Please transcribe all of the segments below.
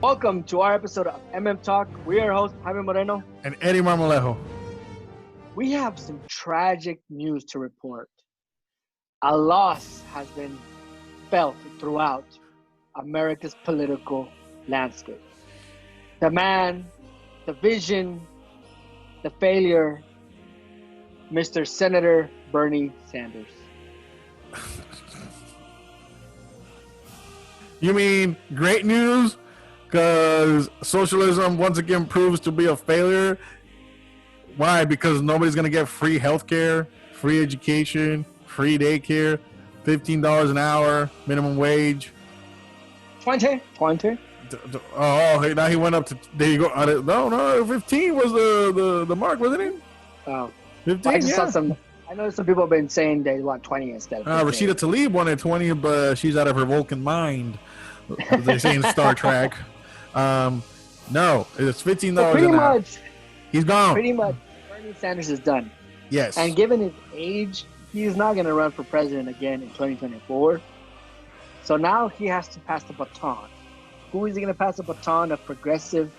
Welcome to our episode of Talk. We are your host, Jaime Moreno. And Eddie Marmolejo. We have some tragic news to report. A loss has been felt throughout America's political landscape. The man, the vision, the failure, Mr. Senator Bernie Sanders. You mean great news? Because socialism once again proves to be a failure. Why? Because nobody's going to get free healthcare, free education, free daycare, $15 an hour, minimum wage. 20. Oh, hey, now he went up to, there you go. No, 15 was the mark, wasn't it? Oh. 15, I just saw I know some people have been saying they want 20 instead of 15. Rashida Tlaib wanted 20, but she's out of her Vulcan mind, as they say in Star Trek. No, it's $15 pretty an hour. Much, he's gone. Pretty much, Bernie Sanders is done. Yes. And given his age, he's not going to run for president again in 2024. So now he has to pass the baton. Who is he going to pass the baton of progressive,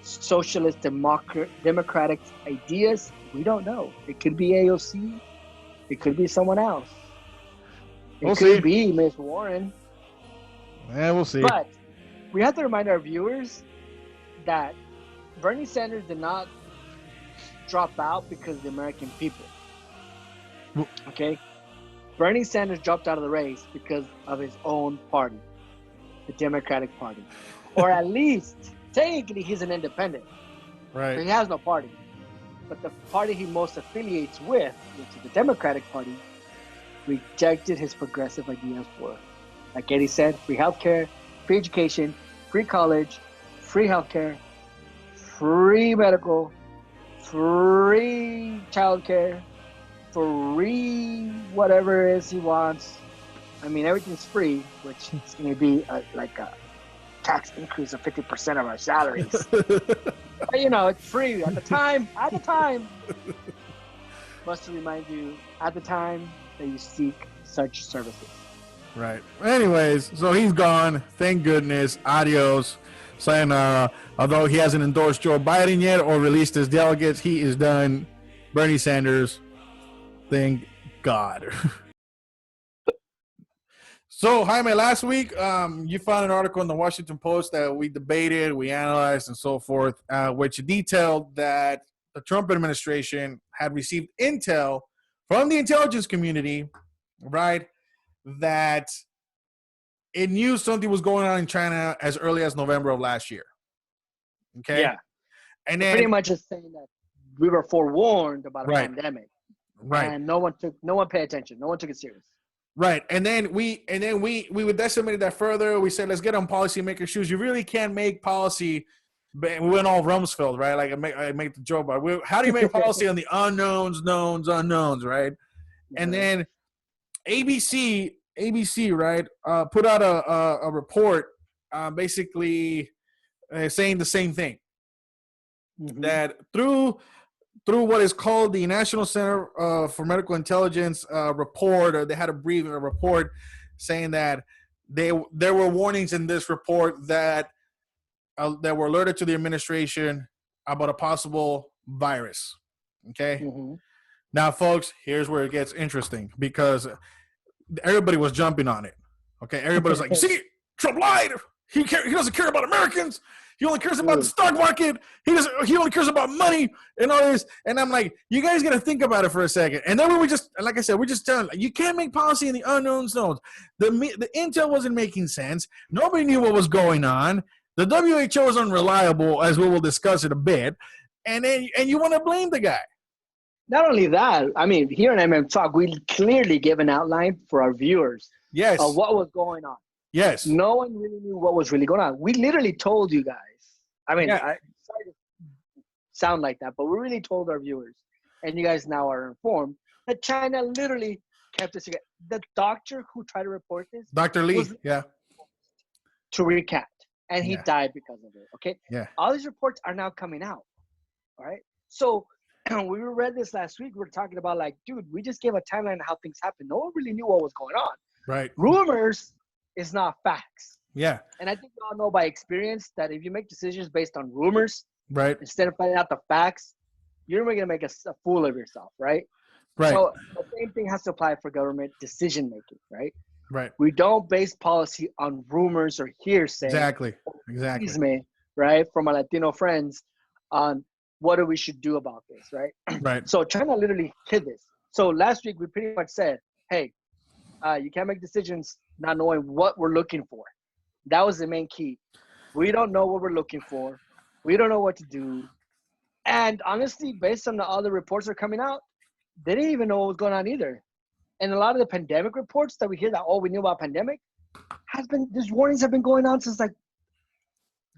socialist, democratic ideas? We don't know. It could be AOC. It could be someone else. It could be Ms. Warren. Yeah, we'll see. But we have to remind our viewers that Bernie Sanders did not drop out because of the American people. Okay? Bernie Sanders dropped out of the race because of his own party, the Democratic Party. Or at least, technically, he's an independent. Right. So he has no party. But the party he most affiliates with, which is the Democratic Party, rejected his progressive ideas for, like Eddie said, free healthcare, free education, free college, free healthcare, free medical, free childcare, free whatever it is he wants. I mean, everything's free, which is going to be like a tax increase of 50% of our salaries. But, you know, it's free at the time. Must remind you at the time that you seek such services. Right. Anyways, so he's gone. Thank goodness. Adios. Saying, although he hasn't endorsed Joe Biden yet or released his delegates, he is done. Bernie Sanders. Thank God. So, Jaime, last week, you found an article in the Washington Post that we debated, we analyzed, and so forth, which detailed that the Trump administration had received intel from the intelligence community, right, that it knew something was going on in China as early as November of last year. Okay? Yeah. And then pretty much just saying that we were forewarned about a pandemic. Right. And no one paid attention. No one took it serious. Right. And then we would decimate that further. We said, let's get on policymaker shoes. You really can't make policy. We went all Rumsfeld, right? Like I make the joke about how do you make policy on the unknowns, knowns, unknowns, right? And then ABC, right, put out a report basically saying the same thing. Mm-hmm. That through what is called the National Center for Medical Intelligence report, or they had a report saying that there were warnings in this report that were alerted to the administration about a possible virus. Okay. Mm-hmm. Now, folks, here's where it gets interesting because everybody was jumping on it. Okay. Everybody's like, see, Trump lied. He doesn't care about Americans. He only cares about the stock market. He only cares about money and all this. And I'm like, you guys got to think about it for a second. And then we just, like I said, we're just telling you can't make policy in the unknowns knowns. The intel wasn't making sense. Nobody knew what was going on. The WHO is unreliable, as we will discuss in a bit. And you want to blame the guy. Not only that, I mean, here in Talk, we clearly give an outline for our viewers of what was going on. Yes. No one really knew what was really going on. We literally told you guys. I mean, I sorry to sound like that, but we really told our viewers, and you guys now are informed, that China literally kept it secret. The doctor who tried to report this, Dr. Lee, to recant, and he died because of it. Okay. Yeah. All these reports are now coming out. All right. So we read this last week. We're talking about like, dude, we just gave a timeline of how things happen. No one really knew what was going on. Right. Rumors is not facts. Yeah. And I think we all know by experience that if you make decisions based on rumors Right. instead of finding out the facts, you're going to make a fool of yourself, right? Right. So the same thing has to apply for government decision making, right? Right. We don't base policy on rumors or hearsay, Exactly. Exactly. me, right, from our Latino friends on what we should do about this, right? Right. So China literally hid this. So last week we pretty much said, hey, you can't make decisions not knowing what we're looking for. That was the main key. We don't know what we're looking for. We don't know what to do. And honestly, based on the other reports that are coming out, they didn't even know what was going on either. And a lot of the pandemic reports that we hear that, we knew about pandemic, these warnings have been going on since like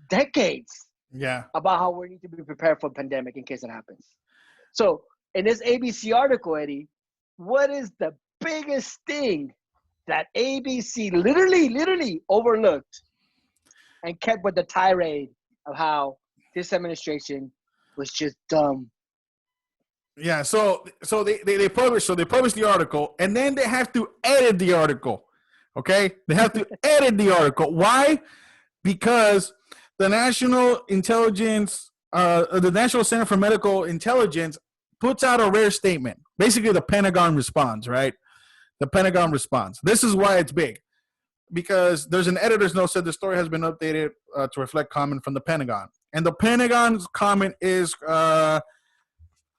decades. Yeah. About how we need to be prepared for a pandemic in case it happens. So in this ABC article, Eddie, what is the biggest thing that ABC literally overlooked and kept with the tirade of how this administration was just dumb? Yeah, so they publish the article, and then they have to edit the article. Okay, they have to edit the article. Why? Because the National Intelligence, the National Center for Medical Intelligence, puts out a rare statement. Basically, the Pentagon responds. Right, the Pentagon responds. This is why it's big, because there's an editor's note said the story has been updated to reflect comment from the Pentagon, and the Pentagon's comment is.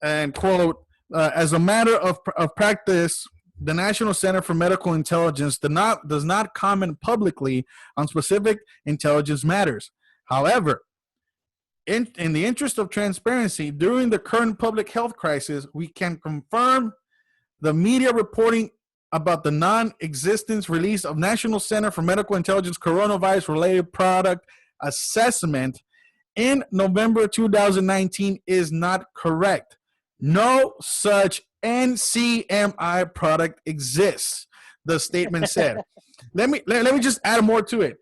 And quote, as a matter of practice, the National Center for Medical Intelligence does not comment publicly on specific intelligence matters. However, in the interest of transparency, during the current public health crisis, we can confirm the media reporting about the non-existence release of National Center for Medical Intelligence coronavirus-related product assessment in November 2019 is not correct. No such NCMI product exists, the statement said. Let me just add more to it.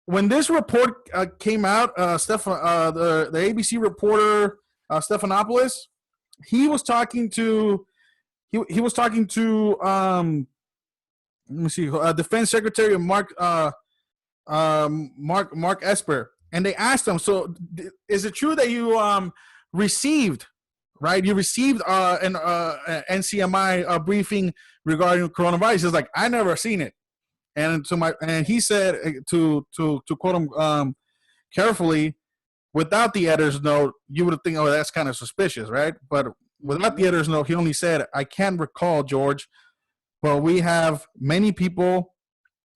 When this report came out, the ABC reporter Stephanopoulos, he was talking to let me see, Defense Secretary Mark Esper, and they asked him, so is it true that you received? Right, you received an NCMI briefing regarding coronavirus. He's like, I never seen it, and he said to quote him carefully, without the editor's note, you would think, oh, that's kind of suspicious, right? But without the editor's note, he only said, I can't recall, George, but we have many people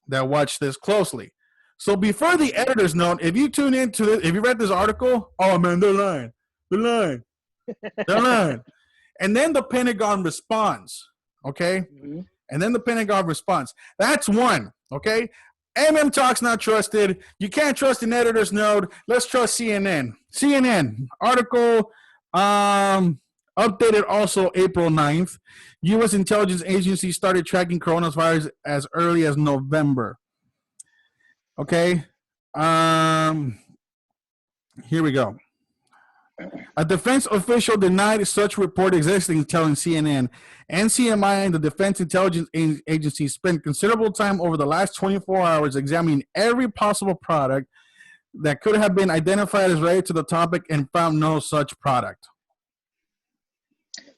that watch this closely. So before the editor's note, if you tune into it, if you read this article, oh man, they're lying. And then the Pentagon responds, okay? Mm-hmm. And then the Pentagon responds. That's one, okay? Talk's not trusted. You can't trust an editor's note. Let's trust CNN. CNN article updated also April 9th. U.S. intelligence agencies started tracking coronavirus as early as November. Okay? Here we go. A defense official denied such report existing, telling CNN. NCMI and the Defense Intelligence Agency spent considerable time over the last 24 hours examining every possible product that could have been identified as related to the topic and found no such product.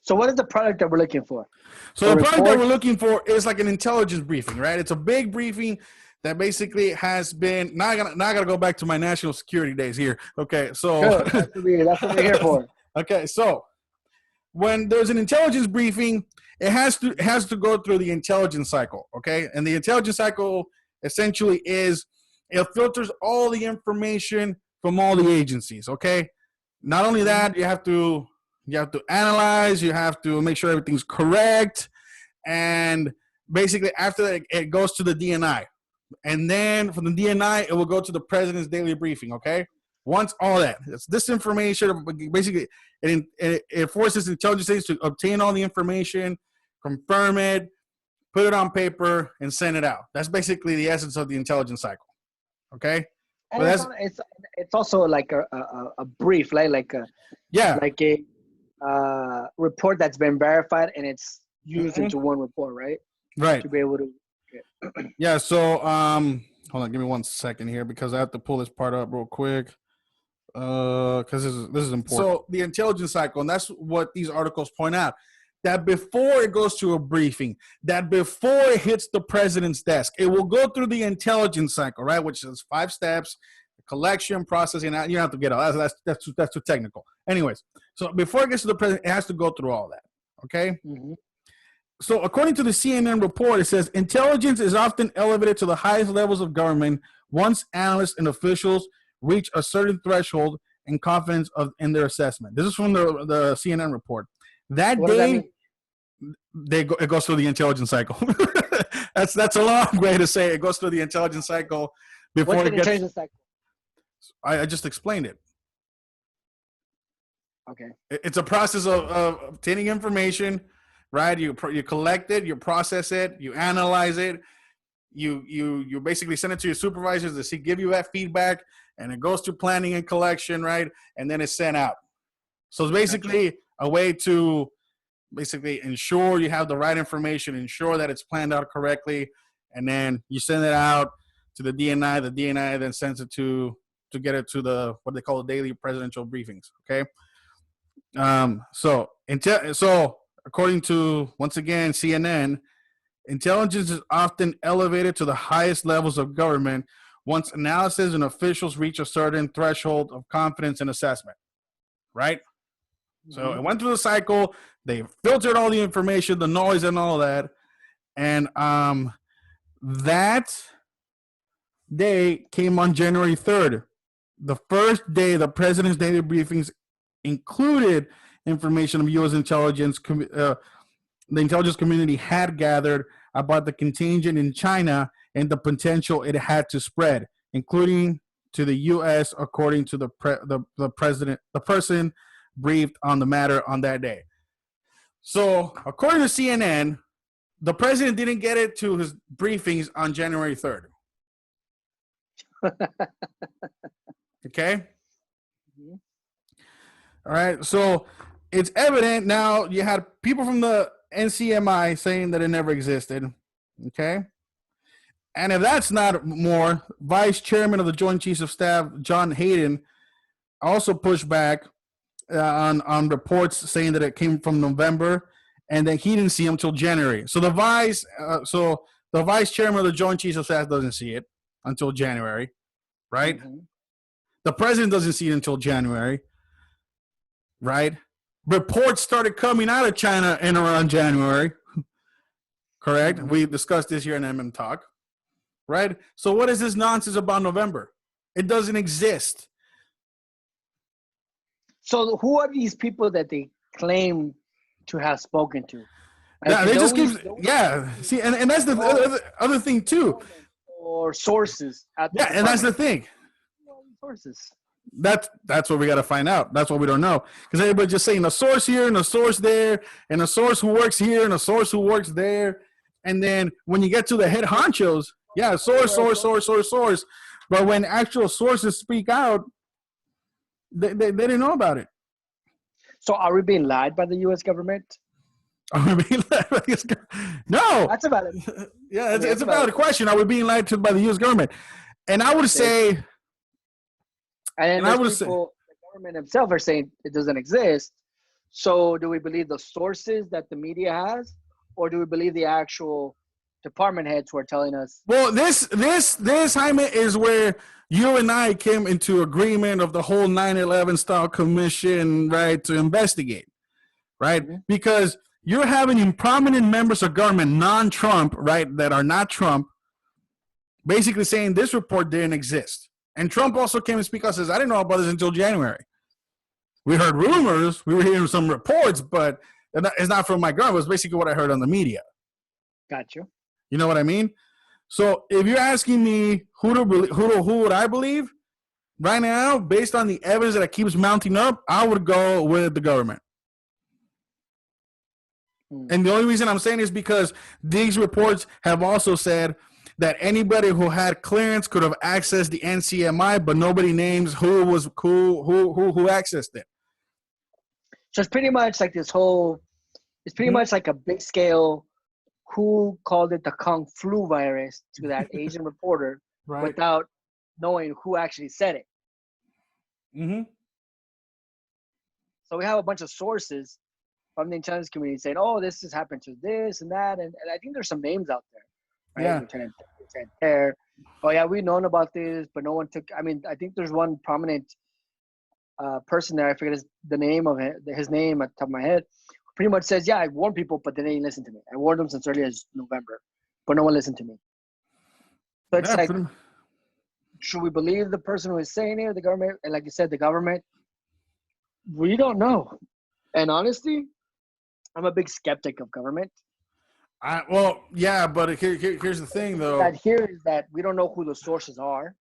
So what is the product that we're looking for? So the product that we're looking for is like an intelligence briefing, right? It's a big briefing that basically has been. Now I gotta go back to my national security days here. Okay, so that's what we're here for. Okay, so when there's an intelligence briefing, it has to go through the intelligence cycle. Okay, and the intelligence cycle essentially is it filters all the information from all the agencies. Okay, not only that, you have to analyze, you have to make sure everything's correct, and basically after that, it goes to the DNI. And then from the DNI, it will go to the president's daily briefing, okay? Once all that, it's this information, basically, it forces intelligence agencies to obtain all the information, confirm it, put it on paper, and send it out. That's basically the essence of the intelligence cycle, okay? And it's also like a brief, like a report that's been verified and it's used into one report, right? Right. To be able to. Yeah. So Hold on, give me 1 second here because I have to pull this part up real quick. Because this is important. So the intelligence cycle, and that's what these articles point out, that before it goes to a briefing, that before it hits the president's desk, it will go through the intelligence cycle, right? Which is 5 steps: collection, processing. You don't have to get all that's too technical. Anyways, so before it gets to the president, it has to go through all that. Okay. Mm-hmm. So according to the CNN report, it says intelligence is often elevated to the highest levels of government once analysts and officials reach a certain threshold and confidence in their assessment. This is from the CNN report. That day, it goes through the intelligence cycle. that's a long way to say it. It goes through the intelligence cycle before What's it gets. Intelligence cycle? I just explained it. Okay. It's a process of obtaining information, right? You collect it, you process it, you analyze it, you basically send it to your supervisors to give you that feedback, and it goes to planning and collection, right? And then it's sent out. So it's basically a way to basically ensure you have the right information, ensure that it's planned out correctly, and then you send it out to the DNI. The DNI then sends it to get it to the what they call the daily presidential briefings. Okay. So according to, once again, CNN, intelligence is often elevated to the highest levels of government once analysis and officials reach a certain threshold of confidence and assessment, right? Mm-hmm. So it went through the cycle. They filtered all the information, the noise and all that. And that day came on January 3rd. The first day the president's daily briefings included information of U.S. intelligence. The intelligence community had gathered about the contagion in China and the potential it had to spread, including to the U.S. according to the person briefed on the matter on that day. So, according to CNN, the president didn't get it to his briefings on January 3rd. Okay? Mm-hmm. All right, so it's evident now. You had people from the NCMI saying that it never existed, okay? And if that's not more, Vice Chairman of the Joint Chiefs of Staff, John Hayden, also pushed back on reports saying that it came from November, and that he didn't see them until January. So the Vice Chairman of the Joint Chiefs of Staff doesn't see it until January, right? Mm-hmm. The President doesn't see it until January, right? Reports started coming out of China in around January, correct? Mm-hmm. We discussed this here in MM Talk, right? So what is this nonsense about November? It doesn't exist. So who are these people that they claim to have spoken to? Yeah, they just keep, yeah. See, and that's the other thing too. Or sources. Yeah, and that's the thing. Sources. That's what we got to find out. That's what we don't know, because everybody's just saying a source here and a source there and a source who works here and a source who works there, and then when you get to the head honchos, yeah, source. But when actual sources speak out, they didn't know about it. So are we being lied by the U.S. government? Are we being lied by the U.S. government? No. That's about it. Yeah, it's a valid question. Are we being lied to by the U.S. government? And I would say. And I would say the government themselves are saying it doesn't exist. So do we believe the sources that the media has, or do we believe the actual department heads who are telling us? Well, this Jaime, is where you and I came into agreement of the whole 9/11 style commission, right, to investigate, right? Mm-hmm. Because you're having prominent members of government, non-Trump, right, that are not Trump, basically saying this report didn't exist. And Trump also came and speak out and says, I didn't know about this until January. We heard rumors. We were hearing some reports, but it's not from my government. It was basically what I heard on the media. Gotcha. You know what I mean? So if you're asking me who would I believe, right now, based on the evidence that keeps mounting up, I would go with the government. And the only reason I'm saying is because these reports have also said that anybody who had clearance could have accessed the NCMI, but nobody names who accessed it. So it's pretty much like this whole. It's pretty much like a big scale. Who called it the Kung Flu virus to that Asian reporter? without knowing who actually said it. Mm-hmm. So we have a bunch of sources from the intelligence community saying, "Oh, this has happened to this and that," and I think there's some names out there, right? Yeah. Lieutenant Terr. Oh yeah, we've known about this, but no one took. I mean, I think there's one prominent person there. I forget the name of his name at the top of my head. Pretty much says, "Yeah, I warned people, but they didn't listen to me. I warned them since early as November, but no one listened to me." So it's like, should we believe the person who is saying it, the government? And like you said, the government. We don't know. And honestly, I'm a big skeptic of government. Well, yeah, but here's the thing, though. That here is that we don't know who the sources are.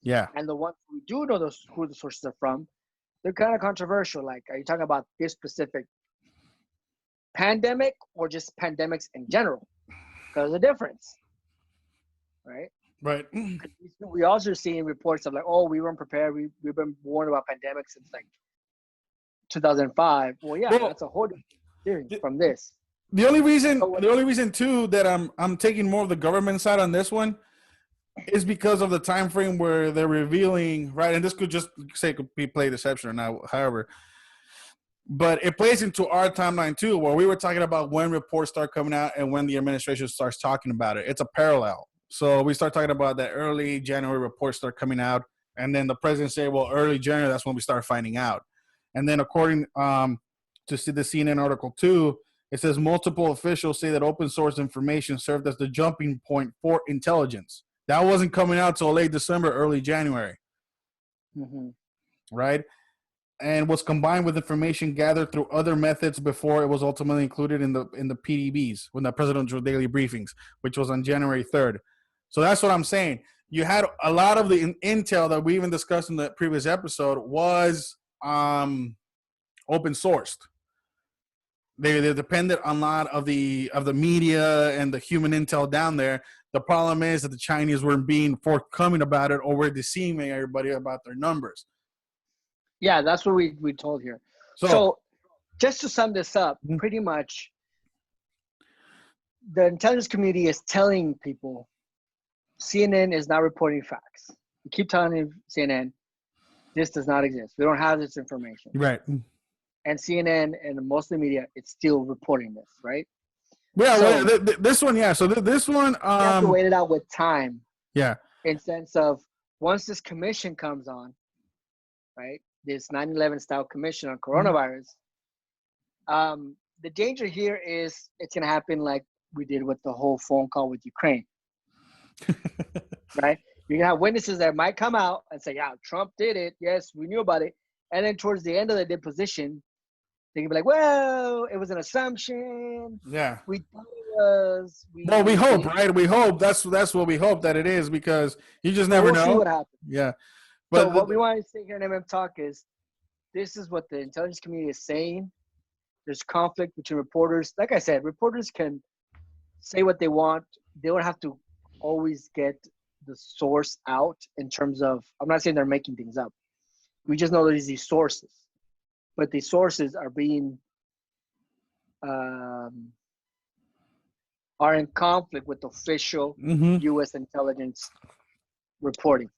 Yeah. And the ones we do know who the sources are from, they're kind of controversial. Like, are you talking about this specific pandemic or just pandemics in general? Because there's a difference, right? Right. We also seeing reports of like, oh, we weren't prepared. We've been warned about pandemics since like 2005. Well, yeah, that's a whole different theory from this. The only reason too that I'm taking more of the government side on this one is because of the time frame where they're revealing, right? And this could just say could be play deception or not, however. But it plays into our timeline too, where we were talking about when reports start coming out and when the administration starts talking about it. It's a parallel. So we start talking about that early January reports start coming out, and then the president say, well, early January, that's when we start finding out. And then according to see the CNN article too, it says multiple officials say that open source information served as the jumping point for intelligence. That wasn't coming out till late December, early January. Mm-hmm. Right? And was combined with information gathered through other methods before it was ultimately included in the PDBs, when the presidential daily briefings, which was on January 3rd. So that's what I'm saying. You had a lot of the intel that we even discussed in the previous episode was open sourced. They depended on a lot of the media and the human intel down there. The problem is that the Chinese weren't being forthcoming about it, or were deceiving everybody about their numbers. Yeah, that's what we told here. So just to sum this up, pretty much the intelligence community is telling people CNN is not reporting facts. We keep telling CNN this does not exist. We don't have this information. Right. And CNN and most of the media, it's still reporting this, right? Yeah, so, well, this one, yeah. So this one, you have to wait it out with time. Yeah. In sense of once this commission comes on, right? This 9/11 style commission on coronavirus. The danger here is it's gonna happen like we did with the whole phone call with Ukraine, right? You're gonna have witnesses that might come out and say, "Yeah, Trump did it. Yes, we knew about it." And then towards the end of the deposition, they can be like, "Well, it was an assumption. Yeah, we was." Well, we hope, right? We hope that's what we hope that it is, because you just never know. See what happens. Yeah. But so what we want to say here in MM Talk is, this is what the intelligence community is saying. There's conflict between reporters. Like I said, reporters can say what they want. They don't have to always get the source out in terms of, I'm not saying they're making things up. We just know there's these sources. But these sources are being, are in conflict with official U.S. intelligence reporting.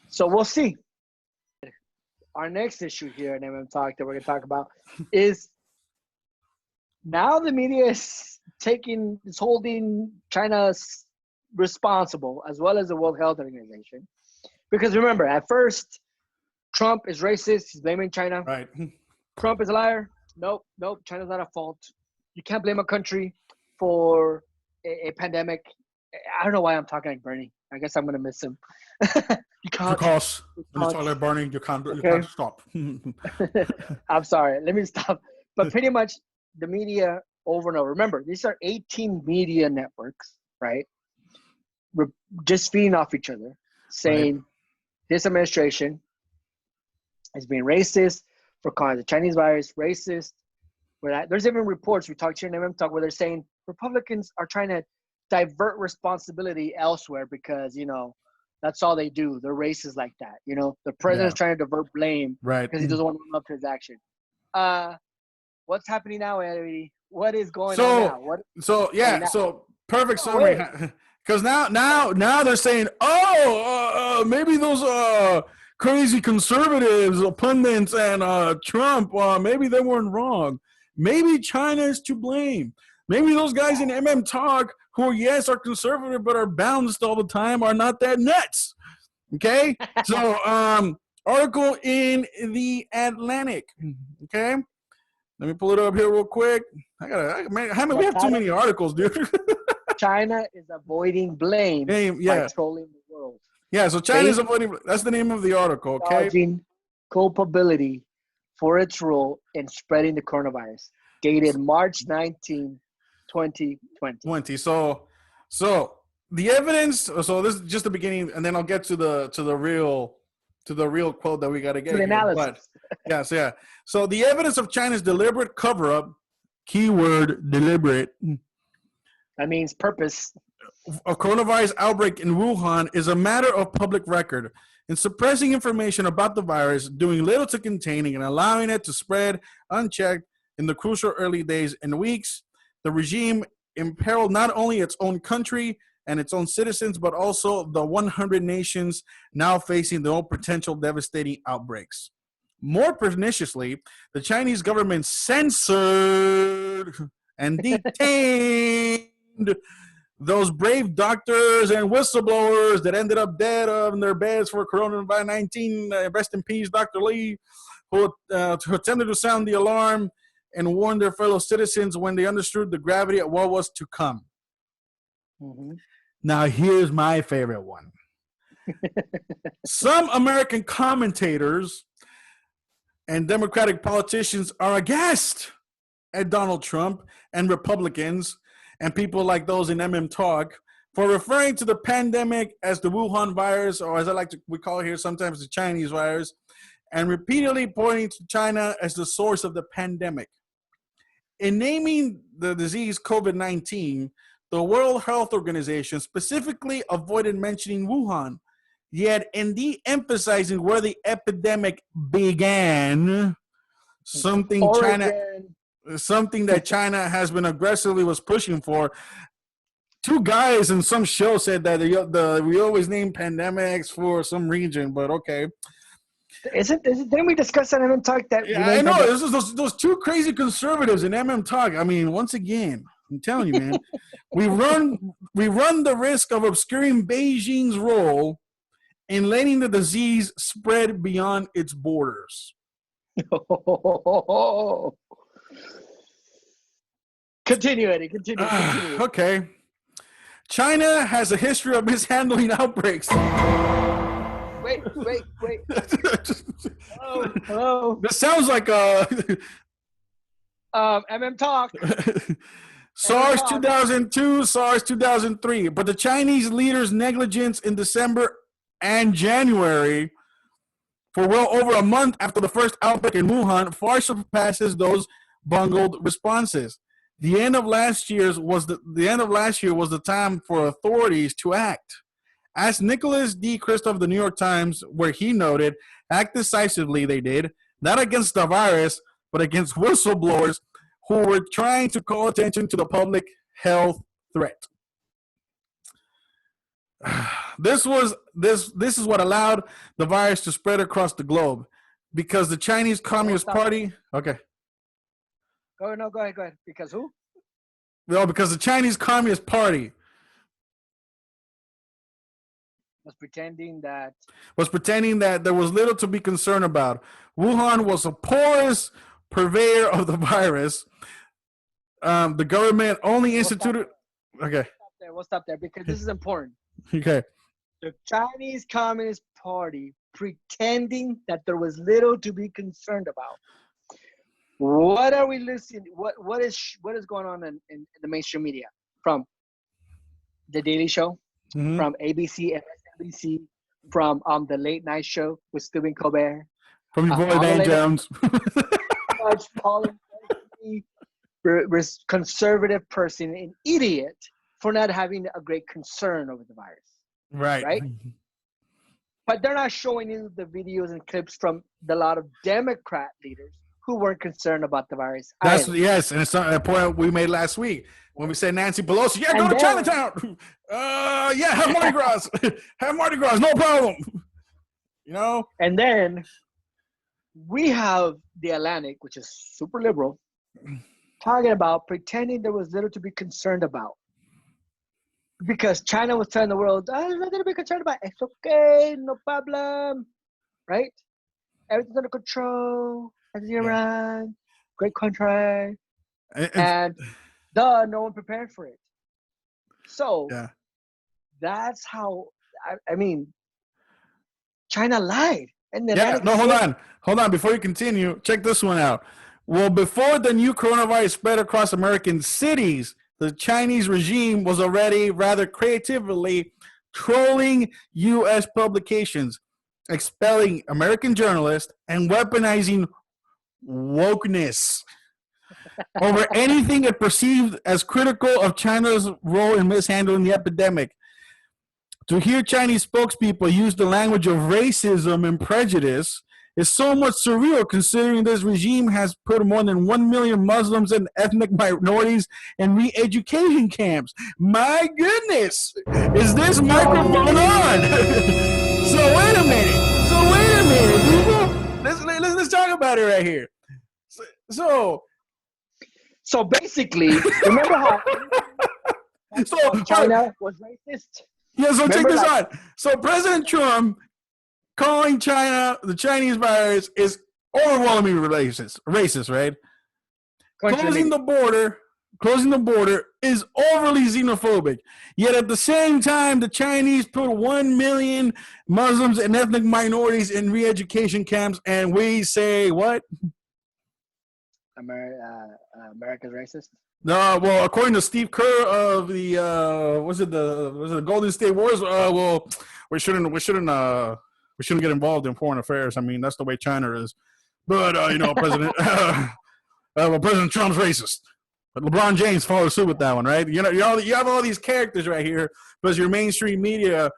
So we'll see. Our next issue here in MM Talk that we're going to talk about is now the media is holding China responsible, as well as the World Health Organization. Because remember, at first, Trump is racist. He's blaming China. Right. Trump is a liar. Nope. China's not at fault. You can't blame a country for a pandemic. I don't know why I'm talking like Bernie. I guess I'm going to miss him. Because when you talk like Bernie, you can't stop. I'm sorry. Let me stop. But pretty much the media over and over. Remember, these are 18 media networks, right? We're just feeding off each other, saying this administration is being racist for calling the Chinese virus racist. There's even reports, we talked here in MM Talk, where they're saying Republicans are trying to divert responsibility elsewhere because, that's all they do. They're racist like that. The president's trying to divert blame because he doesn't want to live up to his action. What's happening now, Eddie? What is going on now? So perfect summary. Because now they're saying, oh, maybe those crazy conservatives, pundits, and Trump, maybe they weren't wrong. Maybe China is to blame. Maybe those guys in Talk who, yes, are conservative but are bounced all the time are not that nuts. Okay? So, article in the Atlantic. Okay? Let me pull it up here real quick. We have too many articles, dude. China is avoiding blame by trolling the world. Yeah, so China is avoiding. That's the name of the article. Okay. Acknowledging culpability for its role in spreading the coronavirus, dated March 19, 2020. So the evidence. So this is just the beginning, and then I'll get to the real quote that we got to get. The analysis. But, So the evidence of China's deliberate cover-up, keyword deliberate. That means purpose. A coronavirus outbreak in Wuhan is a matter of public record. In suppressing information about the virus, doing little to containing and allowing it to spread unchecked in the crucial early days and weeks, the regime imperiled not only its own country and its own citizens, but also the 100 nations now facing their own potential devastating outbreaks. More perniciously, the Chinese government censored and detained those brave doctors and whistleblowers that ended up dead in their beds for coronavirus-19. Rest in peace, Dr. Lee, who attempted to sound the alarm and warn their fellow citizens when they understood the gravity of what was to come. Mm-hmm. Now, here's my favorite one. Some American commentators and Democratic politicians are aghast at Donald Trump and Republicans and people like those in Talk for referring to the pandemic as the Wuhan virus, or as we call it here sometimes, the Chinese virus, and repeatedly pointing to China as the source of the pandemic. In naming the disease COVID-19, the World Health Organization specifically avoided mentioning Wuhan, yet in de-emphasizing where the epidemic began, something that China has been aggressively was pushing for. Two guys in some show said that we always name pandemics for some region, but okay. Didn't we discuss that in MM Talk? I know. This is those two crazy conservatives in MM Talk. I mean, once again, I'm telling you, man, we run the risk of obscuring Beijing's role in letting the disease spread beyond its borders. Continue, Eddie. Continue. Okay. China has a history of mishandling outbreaks. Wait. Hello. This sounds like MM Talk. SARS 2002, SARS 2003. But the Chinese leaders' negligence in December and January, for well over a month after the first outbreak in Wuhan, far surpasses those bungled responses. The end of last year was the time for authorities to act. As Nicholas D. Kristof of the New York Times, where he noted, act decisively they did, not against the virus, but against whistleblowers who were trying to call attention to the public health threat. This is what allowed the virus to spread across the globe, because the Chinese Communist Party. Okay. Go ahead. Because who? No, because the Chinese Communist Party was pretending that there was little to be concerned about. Wuhan was a porous purveyor of the virus. The government only instituted. Okay. We'll stop there because this is important. Okay. The Chinese Communist Party pretending that there was little to be concerned about. What are we listening? What is going on in the mainstream media? From The Daily Show, mm-hmm. from ABC, MSNBC, from the Late Night Show with Stephen Colbert, from your boy Dan Jones, conservative person, an idiot for not having a great concern over the virus. Right. But they're not showing you the videos and clips from a lot of Democrat leaders who weren't concerned about the virus. That's Either. yes, and it's a point we made last week when we said Nancy Pelosi, yeah, go to Chinatown. Yeah, have Mardi Gras. Have Mardi Gras, no problem. You know? And then we have the Atlantic, which is super liberal, talking about pretending there was little to be concerned about. Because China was telling the world, there's nothing to be concerned about. It's okay, no problem. Right? Everything's under control. Everything's around. Great country. And no one prepared for it. So that's how, I mean, China lied. And hold on. Before you continue, check this one out. Well, before the new coronavirus spread across American cities, the Chinese regime was already rather creatively trolling U.S. publications, expelling American journalists, and weaponizing wokeness over anything it perceived as critical of China's role in mishandling the epidemic. To hear Chinese spokespeople use the language of racism and prejudice is so much surreal, considering this regime has put more than 1 million Muslims and ethnic minorities in re-education camps. My goodness, is this microphone on? So wait a minute, people. Let's talk about it right here. So basically, remember how China was racist? Yeah, so check this out. So President Trump calling China the Chinese virus is overwhelmingly racist, right? Closing the border is overly xenophobic. Yet at the same time, the Chinese put 1 million Muslims and ethnic minorities in re-education camps, and we say what? America's racist. No, well, according to Steve Kerr of the was it the Golden State Warriors? Well, we shouldn't get involved in foreign affairs. I mean, that's the way China is. But President President Trump's racist. But LeBron James followed suit with that one, right? You have all these characters right here, because your mainstream media,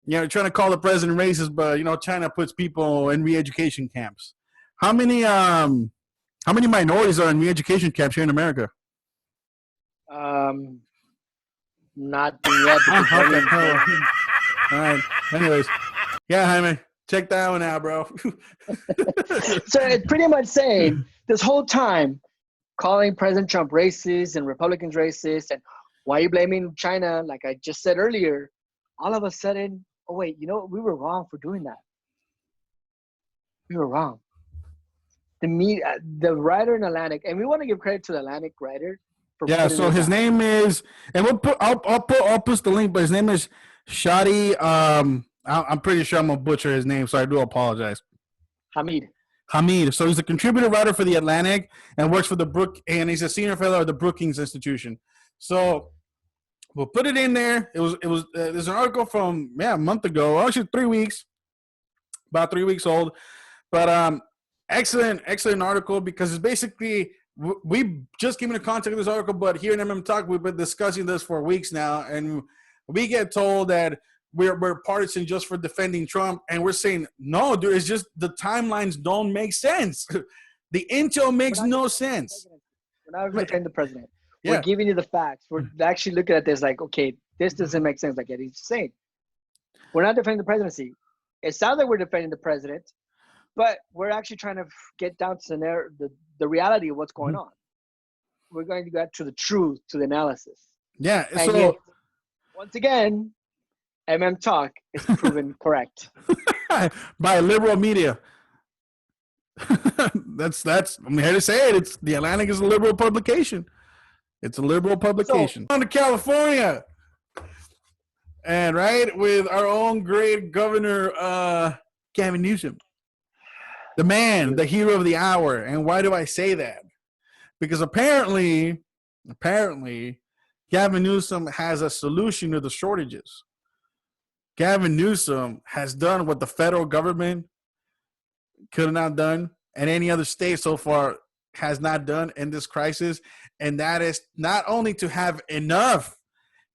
trying to call the president racist, but China puts people in re-education camps. How many minorities are in re-education camps here in America? Not yet. Okay. All right. Anyways, Jaime, check that one out, bro. So it's pretty much saying this whole time, calling President Trump racist and Republicans racist, and why are you blaming China? Like I just said earlier, all of a sudden, oh wait, we were wrong for doing that. We were wrong. The writer in Atlantic, and we want to give credit to the Atlantic writer. So his name is, and I'll post the link, but his name is Shadi. I'm pretty sure I'm gonna butcher his name, so I do apologize. Hamid. So he's a contributor writer for the Atlantic and works for and he's a senior fellow at the Brookings Institution. So we'll put it in there. It was there's an article from a month ago, actually 3 weeks, about 3 weeks old, but excellent article, because it's basically. We just came into contact with this article, but here in MM Talk, we've been discussing this for weeks now, and we get told that we're partisan just for defending Trump, and we're saying, no, dude, it's just the timelines don't make sense. The intel makes no sense. We're not defending the president. Yeah. We're giving you the facts. We're actually looking at this like, okay, this doesn't make sense, like Eddie's saying. We're not defending the presidency. It sounds like we're defending the president, but we're actually trying to get down to the reality of what's going on. We're going to get to the truth, to the analysis. Yeah. And so yet, once again, MM Talk is proven correct by liberal media. that's. I'm here to say it. It's the Atlantic is a liberal publication. It's a liberal publication. So, on to California, and with our own great governor, Gavin Newsom. The man, the hero of the hour. And why do I say that? Because apparently, Gavin Newsom has a solution to the shortages. Gavin Newsom has done what the federal government could have not done, and any other state so far has not done in this crisis. And that is not only to have enough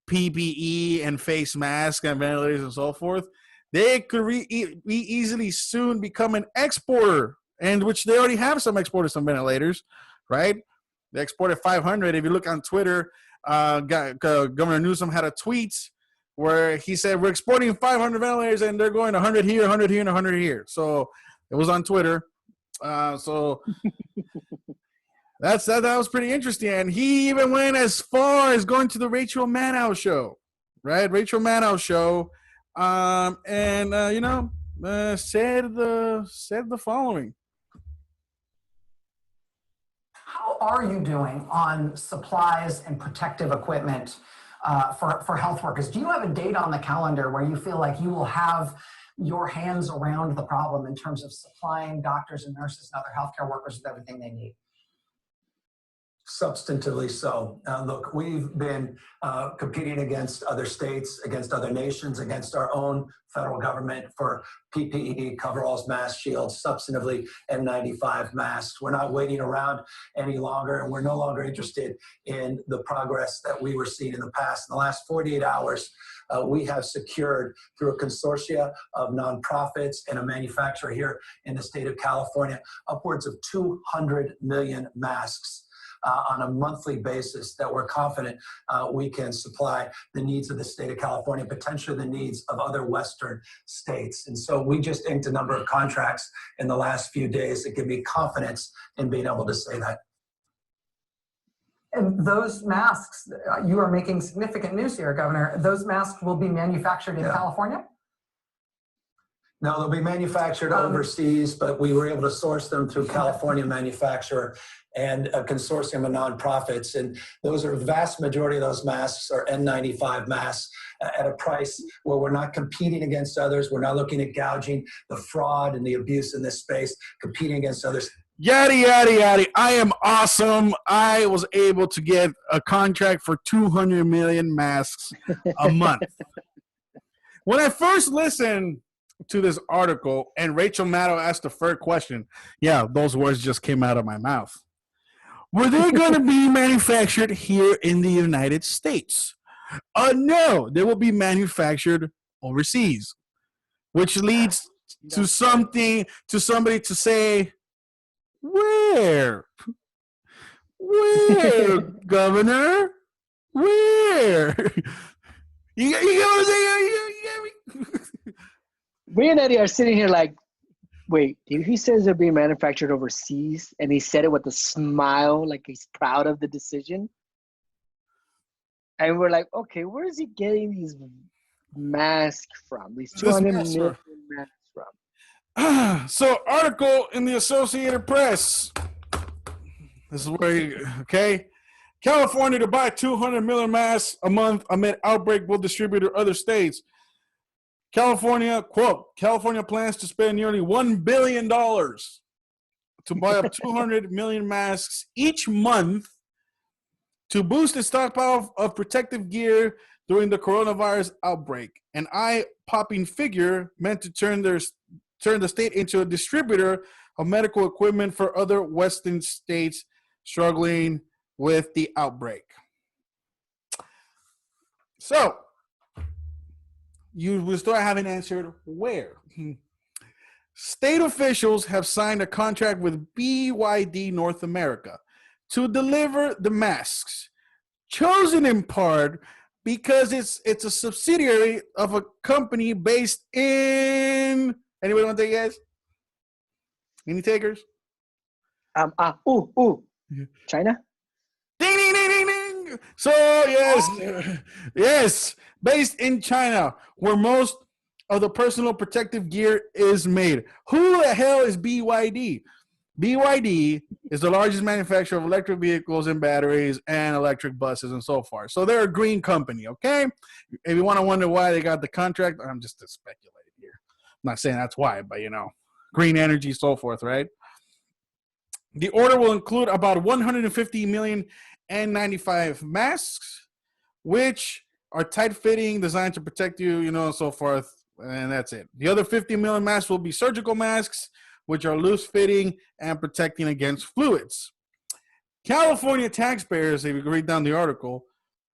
PPE and face masks and ventilators and so forth, they could easily soon become an exporter and which they already have some exported some ventilators, right? They exported 500. If you look on Twitter, Governor Newsom had a tweet where he said, we're exporting 500 ventilators, and they're going 100 here, 100 here, and 100 here. So it was on Twitter. So that was pretty interesting. And he even went as far as going to the Rachel Maddow show, right? Rachel Maddow show. Said the following. How are you doing on supplies and protective equipment for health workers? Do you have a date on the calendar where you feel like you will have your hands around the problem in terms of supplying doctors and nurses and other healthcare workers with everything they need? Substantively so. Look, we've been competing against other states, against other nations, against our own federal government for PPE, coveralls, masks, shields, substantively N95 masks. We're not waiting around any longer, and we're no longer interested in the progress that we were seeing in the past. In the last 48 hours, we have secured through a consortia of nonprofits and a manufacturer here in the state of California, upwards of 200 million masks on a monthly basis that we're confident we can supply the needs of the state of California, potentially the needs of other Western states. And so we just inked a number of contracts in the last few days that give me confidence in being able to say that. And those masks, you are making significant news here, Governor. Those masks will be manufactured in California? No, they'll be manufactured overseas, but we were able to source them through California manufacturer and a consortium of nonprofits. And those are, vast majority of those masks are N95 masks at a price where we're not competing against others. We're not looking at gouging the fraud and the abuse in this space, competing against others. Yada, yada, yada. I am awesome. I was able to get a contract for 200 million masks a month. When I first listened to this article and Rachel Maddow asked the first question, yeah, those words just came out of my mouth. Were they going to be manufactured here in the United States? No, they will be manufactured overseas, which leads to somebody to say, where, Governor, where? You get what I'm saying? Me and Eddie are sitting here like, wait, if he says they're being manufactured overseas and he said it with a smile, like he's proud of the decision. And we're like, okay, where is he getting these masks from? These 200 million masks from? So, article in the Associated Press. This is where okay. California to buy 200 million masks a month amid outbreak will distribute to other states. California, quote, California plans to spend nearly $1 billion to buy up 200 million masks each month to boost its stockpile of protective gear during the coronavirus outbreak. An eye-popping figure meant to turn the state into a distributor of medical equipment for other Western states struggling with the outbreak. So, you still haven't answered where. State officials have signed a contract with BYD North America to deliver the masks, chosen in part because it's a subsidiary of a company based in. Anybody want to take a guess? Any takers? China? Ding, ding, ding, ding, ding. So, yes, based in China, where most of the personal protective gear is made. Who the hell is BYD? BYD is the largest manufacturer of electric vehicles and batteries and electric buses and so forth. So they're a green company, okay? If you want to wonder why they got the contract, I'm just speculating here. I'm not saying that's why, but, green energy, so forth, right? The order will include about 150 million N95 masks, which are tight-fitting, designed to protect you, and so forth, and that's it. The other 50 million masks will be surgical masks, which are loose-fitting and protecting against fluids. California taxpayers, if you read down the article,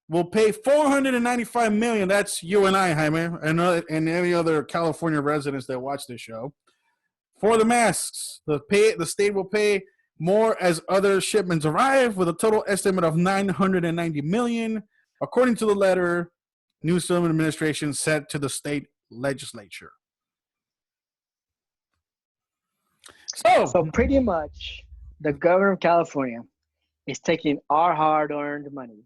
will pay $495 million. That's you and I, Jaime, and any other California residents that watch this show. for the masks. The state will pay more as other shipments arrive, with a total estimate of $990 million, according to the letter Newsom administration sent to the state legislature. So pretty much, the governor of California is taking our hard-earned money,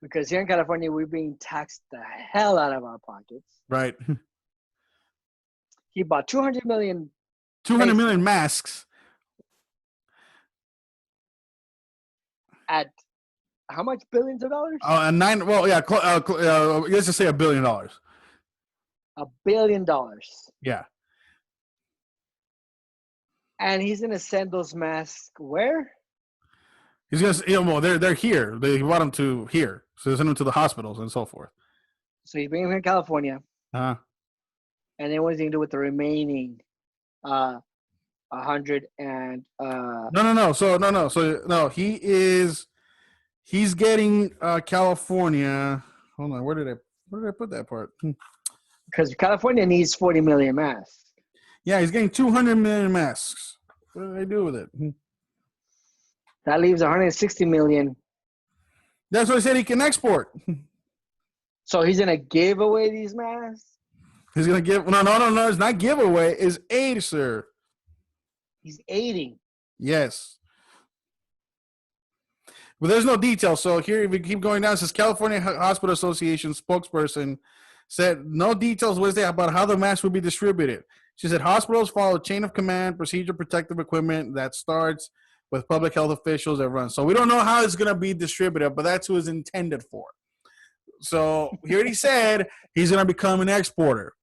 because here in California we're being taxed the hell out of our pockets. Right. He bought 200 million. 200 million masks. At how much billions of dollars? Let's just say $1 billion. $1 billion. Yeah. And he's gonna send those masks where? He's gonna, they're here. They brought them to here, so they send them to the hospitals and so forth. So he's bringing them here in California. And then what's he gonna do with the remaining 100 and No. So he's getting California. Hold on, where did I put that part? Because California needs 40 million masks. Yeah, he's getting 200 million masks. What do they do with it? That leaves 160 million. That's what I said he can export. So he's gonna give away these masks? He's gonna give no, it's not giveaway, it's aid, sir. He's aiding. Yes. But there's no details. So here, if we keep going down, it says California Hospital Association spokesperson said no details Wednesday about how the masks will be distributed. She said hospitals follow chain of command procedure protective equipment that starts with public health officials that run. So we don't know how it's going to be distributed, but that's who it's intended for. So he already said he's going to become an exporter,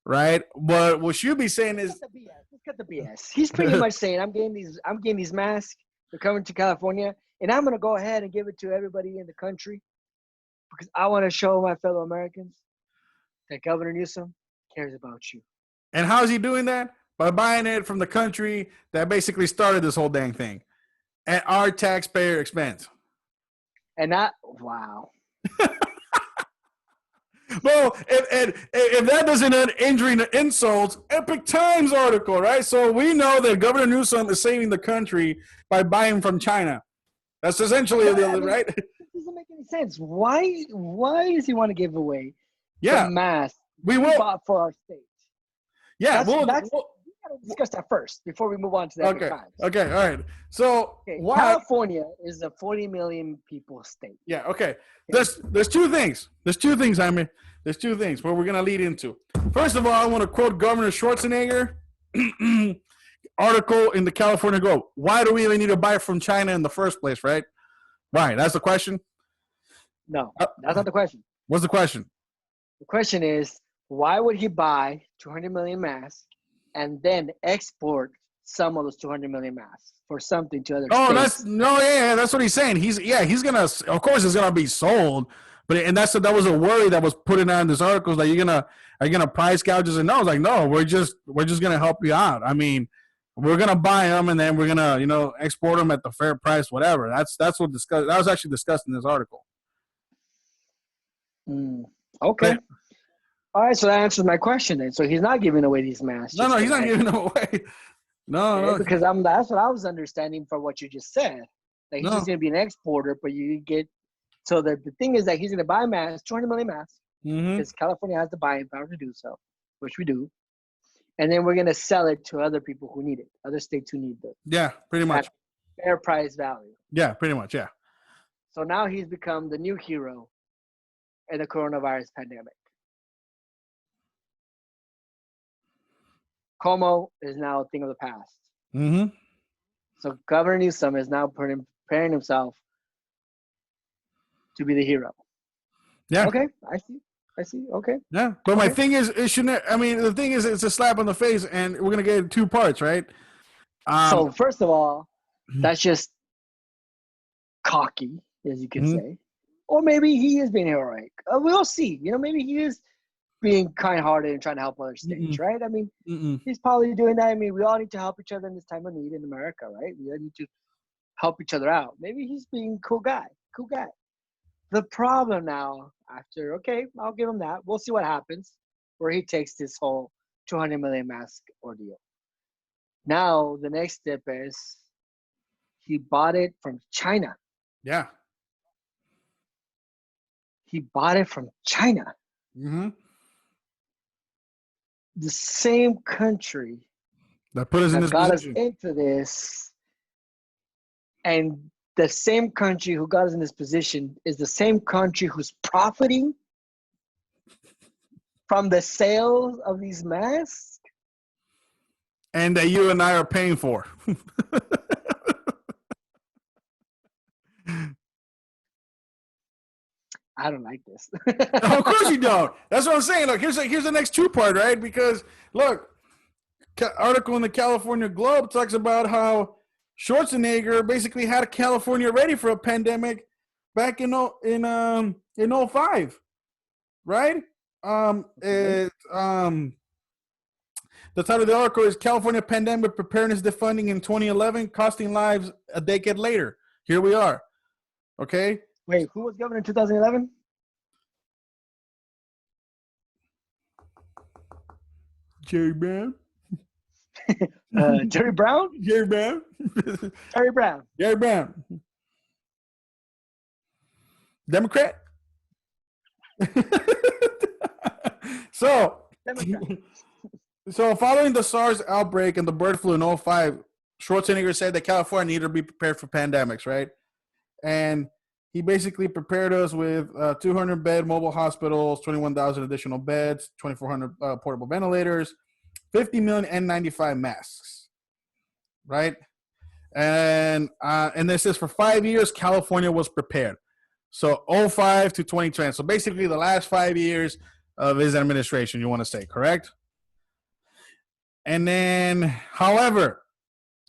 right? But what you'd be saying is, let's cut the BS. He's pretty much saying, I'm getting these masks. They're coming to California, and I'm going to go ahead and give it to everybody in the country because I want to show my fellow Americans that Governor Newsom cares about you. And how is he doing that? By buying it from the country that basically started this whole dang thing at our taxpayer expense. And that, wow. Well, if that doesn't add injury to insults, Epoch Times article, right? So we know that Governor Newsom is saving the country by buying from China. That's essentially right? It doesn't make any sense. Why does he want to give away the mask we bought for our state? Yeah, we got to discuss that first before we move on to the Epoch Times. Okay, all right. So California is a 40 million people state. Yeah, okay. There's two things. Jaime. There's two things where we're gonna lead into. First of all, I want to quote Governor Schwarzenegger article in the California Globe. Why do we even need to buy from China in the first place, right? Why? That's the question? No, that's not the question. What's the question? The question is, why would he buy 200 million masks and then export some of those 200 million masks for something to other states? That's what he's saying. He's gonna, of course, it's gonna be sold, but that was a worry that was put in this article. Is that are you gonna price gouge us? And no, I was like, no, we're just gonna help you out. I mean, we're gonna buy them and then we're gonna export them at the fair price, whatever. That was actually discussed in this article. Okay. All right, so that answers my question then. So he's not giving away these masks. No, he's not giving them away. No. Because that's what I was understanding from what you just said. Like he's just going to be an exporter, but you get – so the thing is that he's going to buy masks, 200 million masks, because California has the buying power to do so, which we do. And then we're going to sell it to other people who need it, other states who need it. Yeah, pretty much. Fair price value. Yeah, pretty much, yeah. So now he's become the new hero in the coronavirus pandemic. Como is now a thing of the past. Mm-hmm. So Governor Newsom is now preparing himself to be the hero. Yeah. Okay, I see. Okay. Yeah, but my thing is, the thing is, it's a slap on the face, and we're gonna get it 2 parts, right? So first of all, that's just cocky, as you can say, or maybe he is being heroic. We'll see. Maybe he is being kind-hearted and trying to help other states, right? I mean, he's probably doing that. I mean, we all need to help each other in this time of need in America, right? We all need to help each other out. Maybe he's being cool guy. The problem now, I'll give him that. We'll see what happens, where he takes this whole 200 million mask ordeal. Now the next step is he bought it from China. Yeah. He bought it from China. Mm-hmm. The same country That put us in that this got us position. into this, and the same country who got us in this position is the same country who's profiting from the sales of these masks. And that you and I are paying for. I don't like this. Of course you don't. That's what I'm saying. Look, here's the next two part, right? Because look, article in the California Globe talks about how Schwarzenegger basically had California ready for a pandemic back in 05, right? The title of the article is California Pandemic Preparedness Defunding in 2011, Costing Lives a Decade Later. Here we are. Okay? Wait, who was governor in 2011? Jerry Brown. Jerry Brown? Jerry Brown. Jerry Brown. Jerry Brown. Democrat? So following the SARS outbreak and the bird flu in 05, Schwarzenegger said that California needed to be prepared for pandemics, right? And he basically prepared us with 200-bed mobile hospitals, 21,000 additional beds, 2,400 portable ventilators, 50 million N95 masks, right? And this is for 5 years, California was prepared. So 05 to 2020. So basically the last 5 years of his administration, you want to say, correct? And then, however,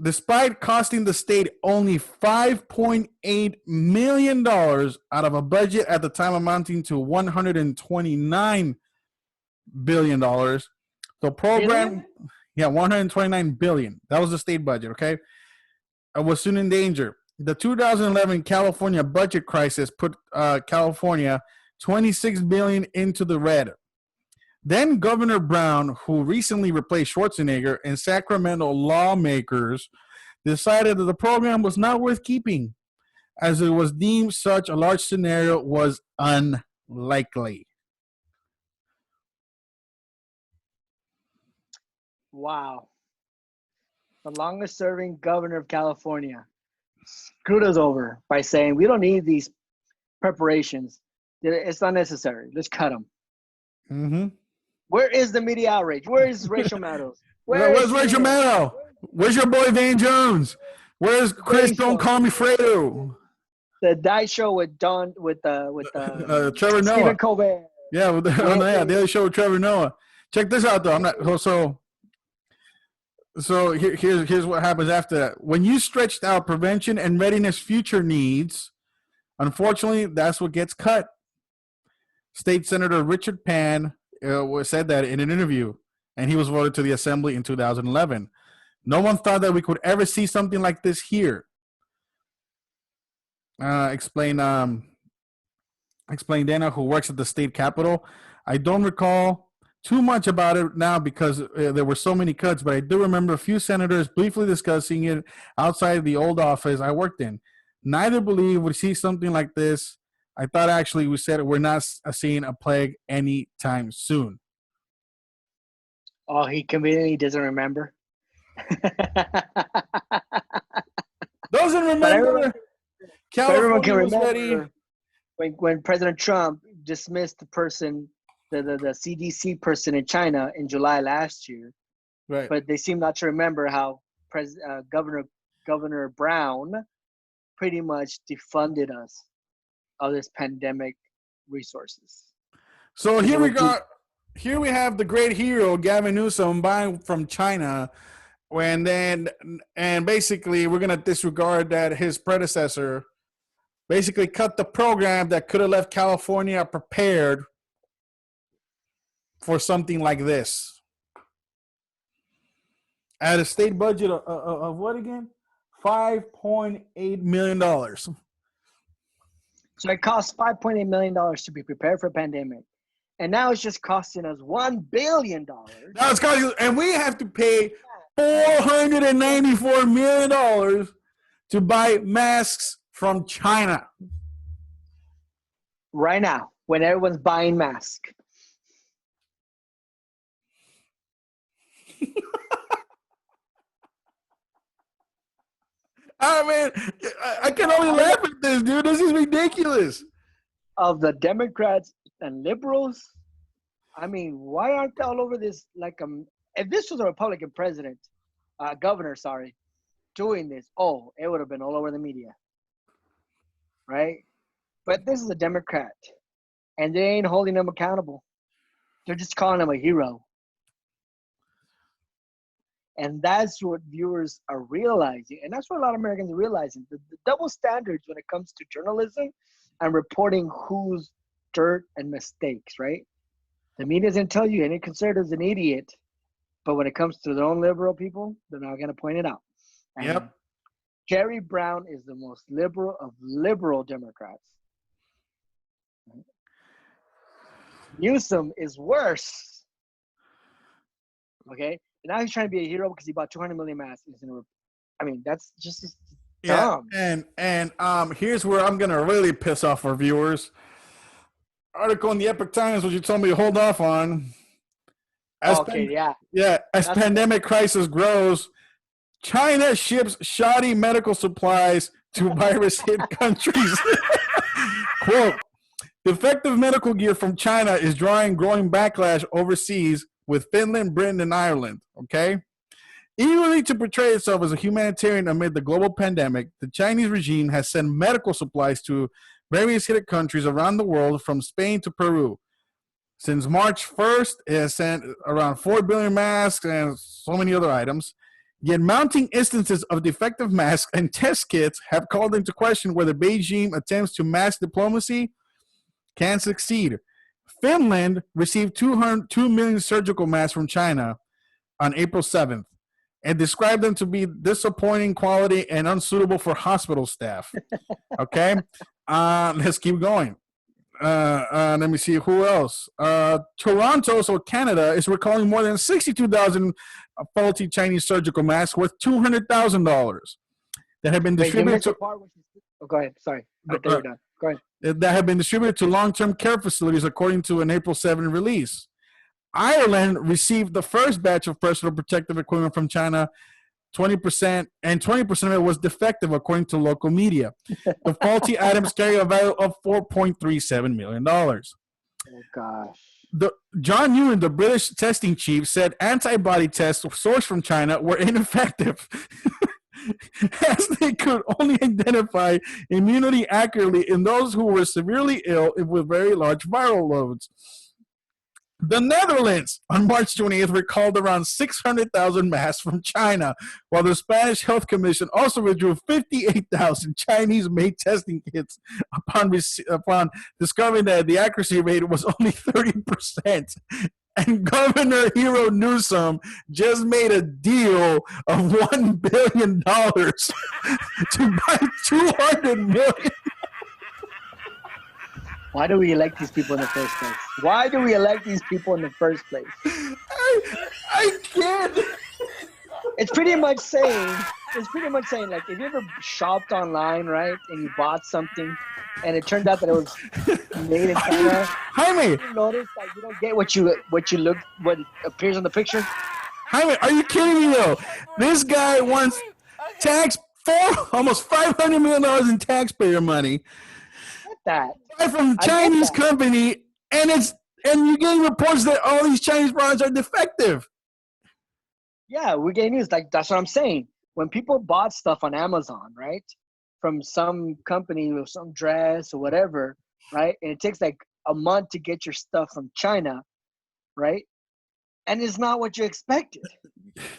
despite costing the state only $5.8 million out of a budget at the time amounting to $129 billion, the program, $129 billion. That was the state budget, okay? Was soon in danger. The 2011 California budget crisis put California $26 billion into the red. Then Governor Brown, who recently replaced Schwarzenegger, and Sacramento lawmakers decided that the program was not worth keeping, as it was deemed such a large scenario was unlikely. Wow. The longest serving governor of California screwed us over by saying we don't need these preparations. It's not necessary. Let's cut them. Mm-hmm. Where is the media outrage? Where is Rachel Maddow? Where's Rachel Maddow? Where's your boy Van Jones? Where's Chris Don't Call Me Fredo? The Diet Show with Trevor Noah. Stephen Colbert. Yeah, the other show with Trevor Noah. Check this out though. I'm not so here's what happens after that. When you stretched out prevention and readiness future needs, unfortunately, that's what gets cut. State Senator Richard Pan said that in an interview, and he was voted to the Assembly in 2011. No one thought that we could ever see something like this here. Explain Dana, who works at the state capitol. I don't recall too much about it now because there were so many cuts, but I do remember a few senators briefly discussing it outside the old office I worked in. Neither believe we'd see something like this. I thought actually we said we're not seeing a plague anytime soon. Oh, he conveniently doesn't remember. Doesn't remember. Everyone can remember when President Trump dismissed the person, the CDC person in China in July last year. Right. But they seem not to remember how Governor Brown pretty much defunded us of this pandemic resources. So here we have the great hero Gavin Newsom buying from China, and basically we're gonna disregard that his predecessor basically cut the program that could have left California prepared for something like this. At a state budget of what again? $5.8 million. So it costs $5.8 million to be prepared for a pandemic. And now it's just costing us $1 billion. Now it's costing, and we have to pay $494 million to buy masks from China. Right now, when everyone's buying masks. I mean, I can only laugh at this, dude. This is ridiculous. Of the Democrats and liberals, I mean, why aren't they all over this? Like, if this was a Republican president, governor, sorry, doing this, oh, it would have been all over the media, right? But this is a Democrat, and they ain't holding him accountable. They're just calling him a hero. And that's what viewers are realizing. And that's what a lot of Americans are realizing. The double standards when it comes to journalism and reporting who's dirt and mistakes, right? The media doesn't tell you any conservative's an idiot. But when it comes to their own liberal people, they're not going to point it out. And yep. Jerry Brown is the most liberal of liberal Democrats. Newsom is worse. Okay? Now he's trying to be a hero because he bought 200 million masks. I mean, that's just dumb. Yeah, and here's where I'm gonna really piss off our viewers. Article in the Epoch Times, which you told me to hold off on. As pandemic crisis grows, China ships shoddy medical supplies to virus-hit countries. Quote: defective medical gear from China is drawing growing backlash overseas, with Finland, Britain, and Ireland, okay? Eagerly to portray itself as a humanitarian amid the global pandemic, the Chinese regime has sent medical supplies to various hit countries around the world, from Spain to Peru. Since March 1st, it has sent around 4 billion masks and so many other items. Yet mounting instances of defective masks and test kits have called into question whether Beijing attempts to mask diplomacy can succeed. Finland received 2 million surgical masks from China on April 7th and described them to be disappointing quality and unsuitable for hospital staff. Okay? Let's keep going. Let me see who else. Toronto, so Canada, is recalling more than 62,000 faulty Chinese surgical masks worth $200,000 that have been distributed to. Go ahead. Sorry. Go ahead. That have been distributed to long-term care facilities, according to an April 7 release. Ireland received the first batch of personal protective equipment from China, 20%, and 20% of it was defective, according to local media. The faulty items carry a value of $4.37 million. Oh, gosh. John Newman, the British testing chief, said antibody tests sourced from China were ineffective, as they could only identify immunity accurately in those who were severely ill with very large viral loads. The Netherlands, on March 28th, recalled around 600,000 masks from China, while the Spanish Health Commission also withdrew 58,000 Chinese-made testing kits upon discovering that the accuracy rate was only 30%. And Governor Hero Newsom just made a deal of $1 billion to buy 200 million. Why do we elect these people in the first place? Why do we elect these people in the first place? I can't. It's pretty much saying, like, if you ever shopped online, right, and you bought something, and it turned out that it was made in China. Jaime, you notice that you don't get what appears on the picture. Jaime, are you kidding me though? This guy wants almost $500 million in taxpayer money. Get that. From a Chinese company, and you're getting reports that all these Chinese products are defective. Yeah, we're getting news. Like, that's what I'm saying. When people bought stuff on Amazon, right, from some company or some dress or whatever, right, and it takes like a month to get your stuff from China, right, and it's not what you expected.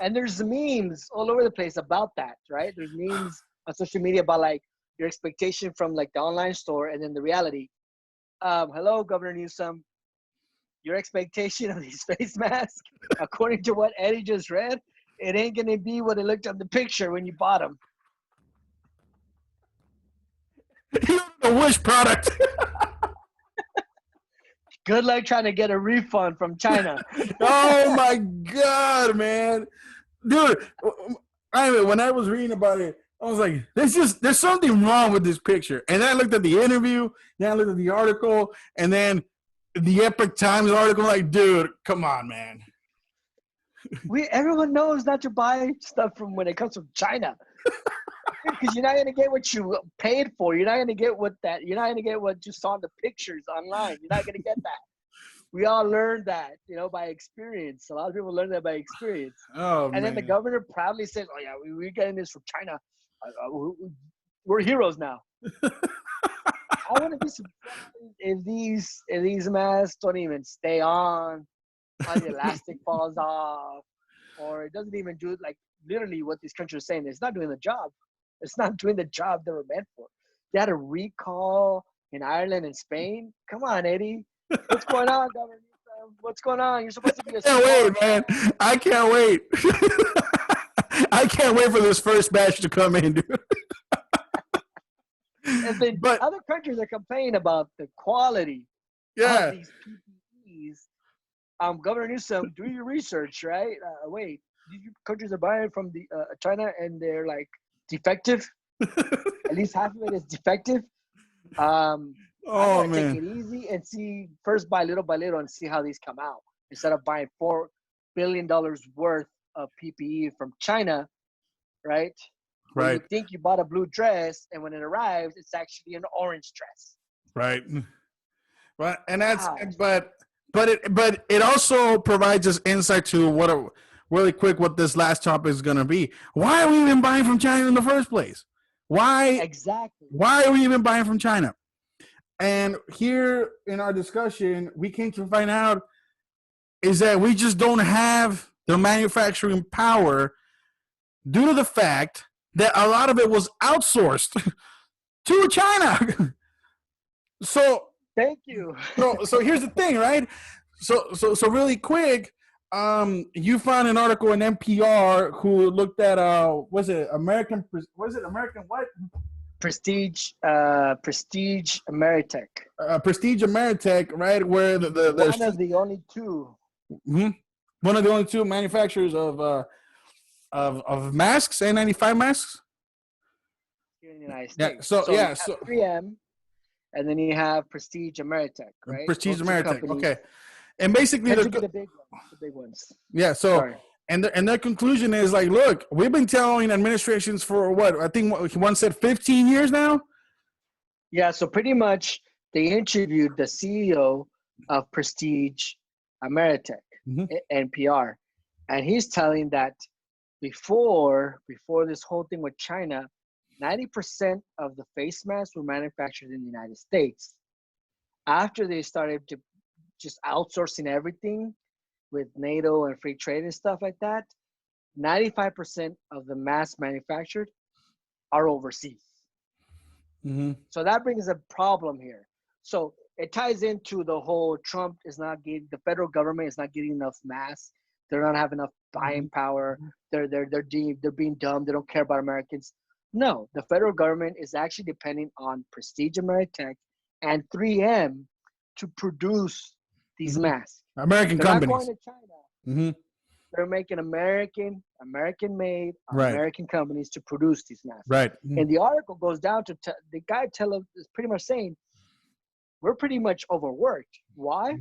And there's memes all over the place about that, right? There's memes on social media about like your expectation from like the online store and then the reality. Hello, Governor Newsom. Your expectation of these face masks, according to what Eddie just read, it ain't gonna be what it looked on the picture when you bought them. The Wish product. Good luck trying to get a refund from China. Oh my God, man. dude. Anyway, when I was reading about it, I was like, there's something wrong with this picture. And then I looked at the interview, then I looked at the article, and then the Epoch Times article. Like, dude, come on, man. Everyone knows not to buy stuff from when it comes from China, because you're not gonna get what you paid for. You're not gonna get what you saw in the pictures online. You're not gonna get that. We all learned that, by experience. A lot of people learn that by experience. Oh, and man. then the governor proudly says, "Oh yeah, we're getting this from China. We're heroes now." I wouldn't be surprised if these masks don't even stay on, or the elastic falls off, or it doesn't even do like literally what these countries are saying. It's not doing the job. It's not doing the job they were meant for. They had a recall in Ireland and Spain. Come on, Eddie. What's going on, Governor? What's going on? You're supposed to be a I can't wait, man. I can't wait. I can't wait for this first batch to come in, dude. And then other countries are complaining about the quality of these PPEs. Governor Newsom, do your research, right? Wait, these countries are buying from the China and they're like defective. At least half of it is defective. Man, take it easy and first buy little by little and see how these come out instead of buying $4 billion worth of PPE from China, right? Where you think you bought a blue dress and when it arrives, it's actually an orange dress. Right. But it also provides us insight to what this last topic is going to be. Why are we even buying from China in the first place? Why are we even buying from China? And here in our discussion, we came to find out is that we just don't have the manufacturing power due to the fact that a lot of it was outsourced to China. So thank you. So here's the thing, right? So really quick, you found an article in NPR who looked at American what? Prestige Ameritech. Prestige Ameritech, right? Where the one of the only two. Mm-hmm. One of the only two manufacturers of masks, N95 masks here in the United States. So 3M, and then you have Prestige Ameritech, right? Prestige Ameritech, okay. And basically the big ones. Yeah. So. Sorry. And their conclusion is like, look, we've been telling administrations for what? I think one said 15 years now? Yeah, so pretty much they interviewed the CEO of Prestige Ameritech, NPR. And he's telling that before this whole thing with China, 90% of the face masks were manufactured in the United States. After they started to just outsourcing everything, with NATO and free trade and stuff like that, 95% of the masks manufactured are overseas. Mm-hmm. So that brings a problem here. So it ties into the whole the federal government is not getting enough masks. They're not having enough buying power. They're being dumb. They don't care about Americans. No, the federal government is actually depending on Prestige Ameritech and 3M to produce these masks. American companies. Not going to China. They're making American-made, American companies to produce these masks. Right. And the article goes down to the guy is pretty much saying we're pretty much overworked. Why?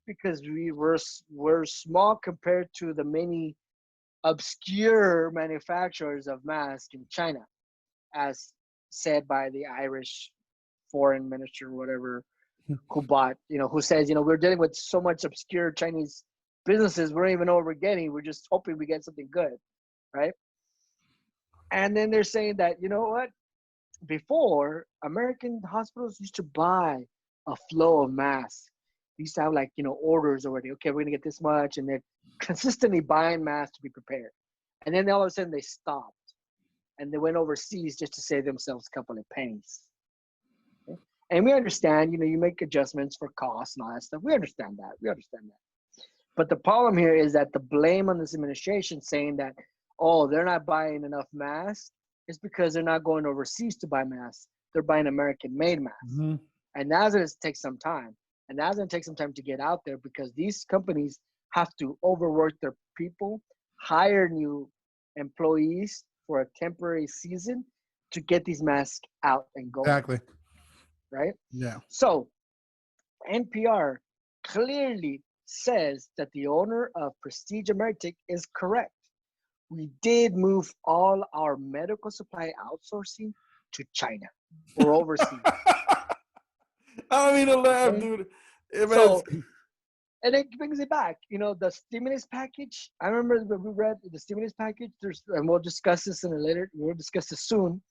Because we're small compared to the many obscure manufacturers of masks in China, as said by the Irish foreign minister, whatever. Who says, we're dealing with so much obscure Chinese businesses, we don't even know what we're getting. We're just hoping we get something good, right? And then they're saying that, you know what? Before, American hospitals used to buy a flow of masks. They used to have orders already. Okay, we're going to get this much. And they're consistently buying masks to be prepared. And then all of a sudden they stopped. And they went overseas just to save themselves a couple of pennies. And we understand, you make adjustments for costs and all that stuff. We understand that. But the problem here is that the blame on this administration saying that, they're not buying enough masks is because they're not going overseas to buy masks. They're buying American-made masks. And that's going to take some time. And that's going to take some time to get out there because these companies have to overwork their people hire new employees for a temporary season to get these masks out and going. Exactly. Right? Yeah. So NPR clearly says that the owner of Prestige Ameritech is correct. We did move all our medical supply outsourcing to China or overseas. I don't mean to laugh, Okay? dude. Yeah, man, So, and it brings it back. The stimulus package. I remember when we read the stimulus package. And we'll discuss this in a later. We'll discuss this soon.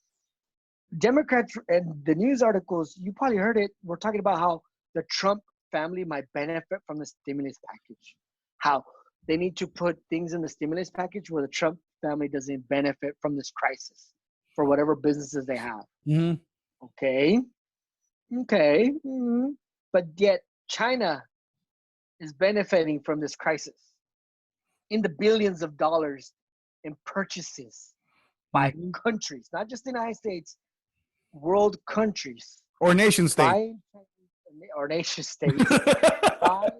Democrats and the news articles. You probably heard it. We're talking about how the Trump family might benefit from the stimulus package. How they need to put things in the stimulus package where the Trump family doesn't benefit from this crisis for whatever businesses they have. mm-hmm. Okay. Mm-hmm. But yet China is benefiting from this crisis in the billions of dollars in purchases by countries, not just the United States, world countries. Or nation state. Or nation states. Buying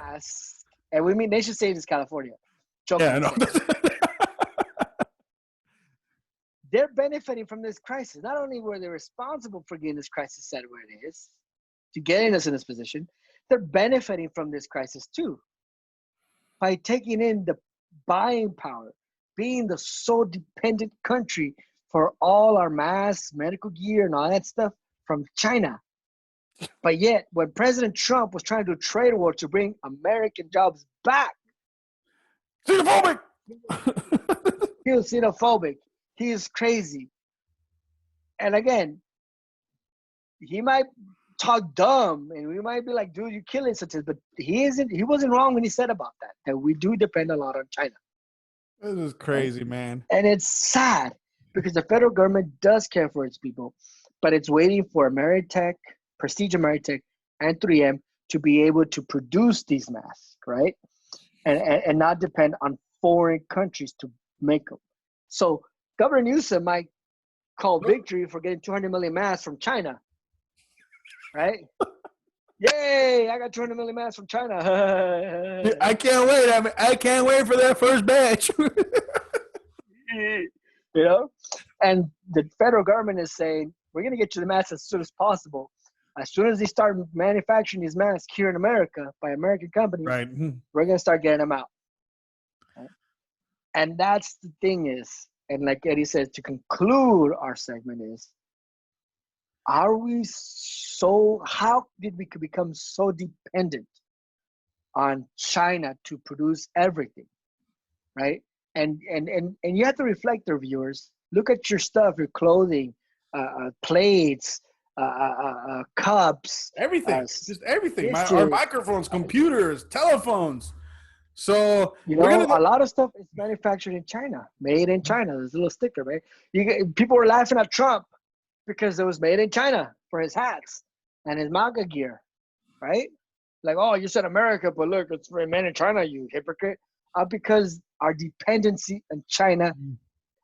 masks. And we mean nation state is California. Yeah, I know. They're benefiting from this crisis. Not only were they responsible for getting this crisis set where it is, to getting us in this position, they're benefiting from this crisis too. By taking in the buying power, being the sole dependent country for all our masks, medical gear, and all that stuff from China. But yet, when President Trump was trying to do a trade war to bring American jobs back, Xenophobic. he was xenophobic. He is crazy. And again, he might talk dumb, and we might be like, "Dude, you're killing such a." But he isn't. He wasn't wrong when he said about that. That we do depend a lot on China. This is crazy, man. And it's sad because the federal government does care for its people, but it's waiting for Ameritech, Prestige Ameritech, and 3M to be able to produce these masks, right? And not depend on foreign countries to make them. So Governor Newsom might call victory for getting 200 million masks from China, right? Yay! I got 200 million masks from China. I can't wait. I can't wait for that first batch. And the federal government is saying, we're going to get you the masks as soon as possible. As soon as they start manufacturing these masks here in America by American companies, right. We're going to start getting them out. Right? And that's the thing is, and like Eddie says, to conclude our segment is, how did we become so dependent on China to produce everything, right? And you have to reflect, their viewers. Look at your stuff, your clothing, plates, cups, everything, just everything. dishes. Our microphones, computers, telephones. So a lot of stuff is manufactured in China, made in China. There's a little sticker, right? People were laughing at Trump because it was made in China for his hats and his MAGA gear, right? Like, oh, you said America, but look, it's made in China, you hypocrite. Because our dependency on China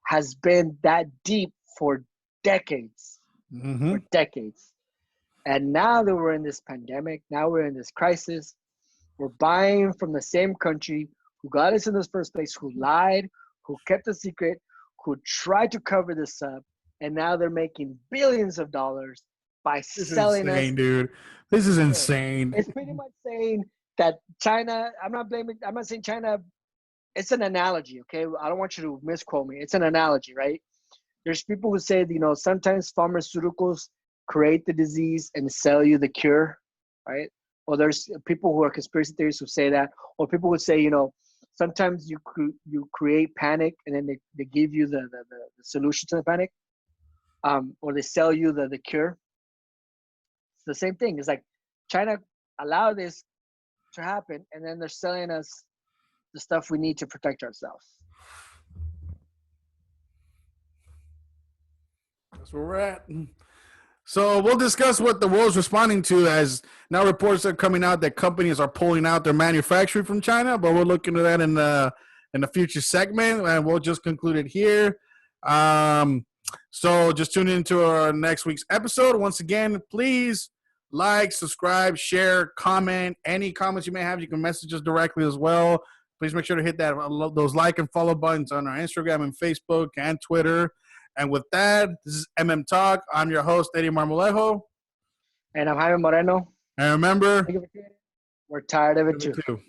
has been that deep for decades. For decades. And now that we're in this pandemic, now we're in this crisis, we're buying from the same country who got us in this first place, who lied, who kept a secret, who tried to cover this up, and now they're making billions of dollars by selling us. Dude. This is insane. It's pretty much saying that China, I'm not saying China, it's an analogy, okay? I don't want you to misquote me. It's an analogy, right? There's people who say, sometimes pharmaceuticals create the disease and sell you the cure, right? Or there's people who are conspiracy theorists who say that, or people would say, sometimes you create panic and then they give you the solution to the panic, or they sell you the cure. It's the same thing. It's like China allowed this to happen, and then they're selling us the stuff we need to protect ourselves. That's where we're at. So we'll discuss what the world's responding to, as now reports are coming out that companies are pulling out their manufacturing from China, but we'll look into that in the future segment, and we'll just conclude it here. So just tune into our next week's episode. Once again, please like, subscribe, share, comment. Any comments you may have, you can message us directly as well. Please make sure to hit those like and follow buttons on our Instagram and Facebook and Twitter. And with that, this is Talk. I'm your host, Eddie Marmolejo. And I'm Jaime Moreno. And remember, we're tired of it too.